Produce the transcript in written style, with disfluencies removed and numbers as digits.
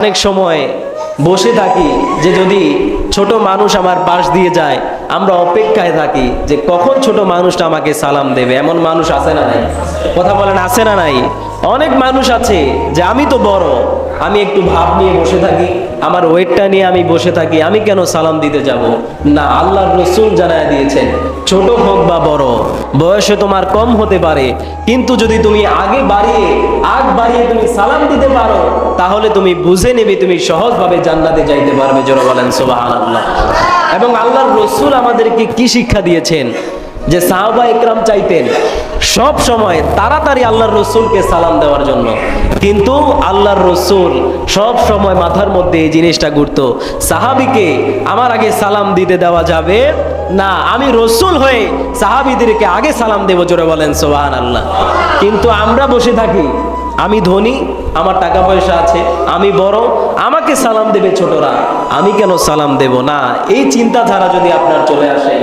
অনেক সময় বসে থাকি যে যদি ছোট মানুষ আমার পাশ দিয়ে যায়, আমরা অপেক্ষায় থাকি যে কখন ছোট মানুষটা আমাকে সালাম দেবে। এমন মানুষ আছে না নাই? কথা বলেন, আছে না নাই? অনেক মানুষ আছে যে আমি তো বড়, আমি একটু ভাব নিয়ে বসে থাকি, আমার ওয়েটটা নিয়ে আমি বসে থাকি, আমি কেন সালাম দিতে যাব না। আল্লাহর রাসূল জানায় দিয়েছেন, ছোট হোক বা বড়, বয়সে তোমার কম হতে পারে, কিন্তু যদি তুমি আগ বাড়িয়ে তুমি সালাম দিতে পারো, তাহলে তুমি বুঝে নেবে তুমি সহজভাবে জান্নাতে যাইতে পারবে। জোরে বলেন সুবহানাল্লাহ। এবং আল্লাহর রাসূল আমাদেরকে কি শিক্ষা দিয়েছেন যে সাহাবা ইকরাম চাইতেন সব সময় তাড়াতাড়ি আল্লাহর রাসূলকে সালাম দেওয়ার জন্য, কিন্তু আল্লাহর রাসূল সব সময় মাথার মধ্যে এই জিনিসটা ঘুরতো, সাহাবীকে আমার আগে সালাম দিতে দেওয়া যাবে না, আমি রাসূল হয়ে সাহাবীদেরকে আগে সালাম দেব। জোরে বলেন সুবহানাল্লাহ। কিন্তু আমরা বসে থাকি, আমি ধনী, আমার টাকা পয়সা আছে, আমি বড়, আমাকে সালাম দেবে ছোটরা, আমি কেন সালাম দেব না। এই চিন্তাধারা যদি আপনার চলে আসে,